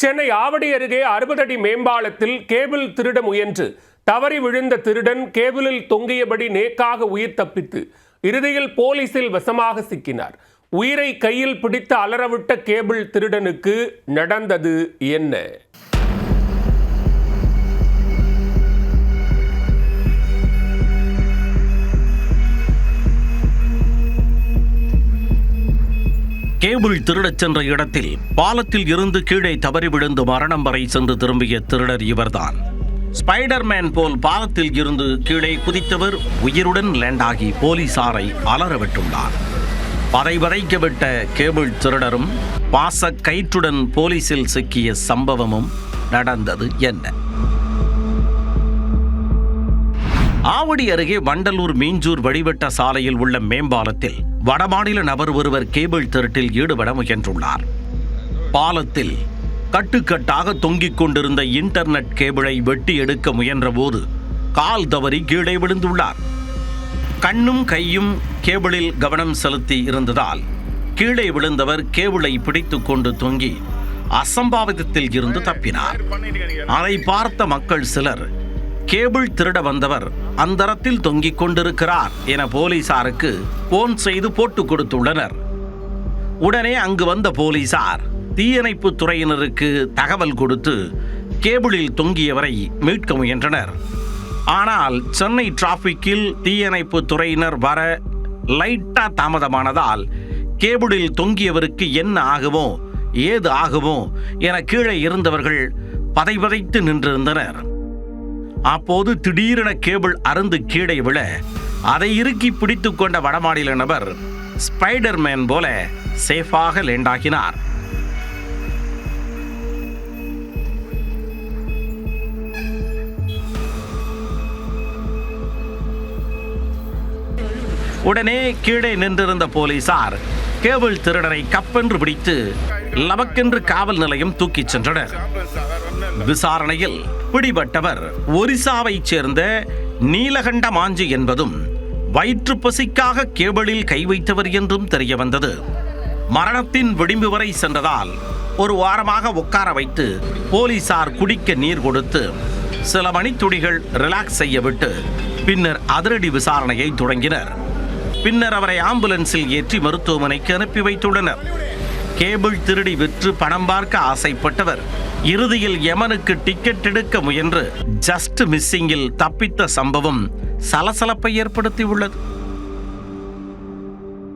சென்னை ஆவடி அருகே 60 அடி மேம்பாலத்தில் கேபிள் திருட முயன்று தவறி விழுந்த திருடன் கேபிளில் தொங்கியபடி நேக்காக உயிர் தப்பித்து இறுதியில் போலீசில் வசமாக சிக்கினார். உயிரை கையில் பிடித்து அலறவிட்ட கேபிள் திருடனுக்கு நடந்தது என்ன? கேபிள் திருடச் சென்ற இடத்தில் பாலத்தில் இருந்து கீழே தவறி விழுந்து மரணம் வரை சென்று திரும்பிய திருடர் இவர்தான். ஸ்பைடர்மேன் போல் பாலத்தில் இருந்து கீழே குதித்தவர் உயிருடன் லேண்டாகி போலீசாரை அலறவிட்டுள்ளார். பதைபதைக்கவிட்ட கேபிள் திருடரும் பாச கயிற்றுடன் போலீசில் சிக்கிய சம்பவமும் நடந்தது என்ன? ஆவடி அருகே வண்டலூர் மீஞ்சூர் வழிவட்ட சாலையில் உள்ள மேம்பாலத்தில் வடமாநில நபர் ஒருவர் கேபிள் திருட்டில் ஈடுபட முயன்றுள்ளார். பாலத்தில் கட்டுக்கட்டாக தொங்கிக் கொண்டிருந்த இன்டர்நெட் கேபிளை வெட்டி எடுக்க முயன்றபோது கால் தவறி கீழே விழுந்துள்ளார். கண்ணும் கையும் கேபிளில் கவனம் செலுத்தி இருந்ததால் கீழே விழுந்தவர் கேபிளை பிடித்துக் கொண்டு தொங்கி அசம்பாவிதத்தில் இருந்து தப்பினார். அதை பார்த்த மக்கள் சிலர் கேபிள் திருட வந்தவர் அந்தரத்தில் தொங்கிக் கொண்டிருக்கிறார் என போலீசாருக்கு போன் செய்து போட்டு கொடுத்துள்ளனர். உடனே அங்கு வந்த போலீசார் தீயணைப்பு துறையினருக்கு தகவல் கொடுத்து கேபிளில் தொங்கியவரை மீட்க முயன்றனர். ஆனால் சென்னை டிராபிக்கில் தீயணைப்பு துறையினர் வர லைட்டா தாமதமானதால் கேபிளில் தொங்கியவருக்கு என்ன ஆகுமோ ஏது ஆகுமோ என கீழே இருந்தவர்கள் பதைபதைத்து நின்றிருந்தனர். அப்போது திடீரென கேபிள் அறுந்து கீழே விழ அதை இறுக்கி பிடித்து கொண்ட வடமாநில நபர் ஸ்பைடர்மேன் போல சேஃபாக லேண்டாகினார். உடனே கீழே நின்றிருந்த போலீசார் கேபிள் திருடனை கப்பென்று பிடித்து லபக்கென்று காவல் நிலையம் தூக்கிச் சென்றனர். விசாரணையில் பிடிபட்டவர் ஒரிசாவைச் சேர்ந்த நீலகண்ட மாஞ்சி என்பதும் வயிற்று பசிக்காக கேபிளில் கை வைத்தவர் என்றும் தெரிய வந்தது. மரணத்தின் விளிம்பு வரை சென்றதால் ஒரு வாரமாக உட்கார வைத்து போலீசார் குடிக்க நீர் கொடுத்து சில மணித்துளிகள் ரிலாக்ஸ் செய்ய விட்டு பின்னர் அதிரடி விசாரணையை தொடங்கினர். பின்னர் அவரை ஆம்புலன்ஸில் ஏற்றி மருத்துவமனைக்கு அனுப்பி வைத்துள்ளனர். கேபிள் திருடி விற்று பணம் பார்க்க ஆசைப்பட்டவர் இறுதியில் யமனுக்கு டிக்கெட் எடுக்க முயன்று ஜஸ்ட் மிஸ்ஸிங்கில் தப்பித்த சம்பவம் சலசலப்பை ஏற்படுத்தியுள்ளது.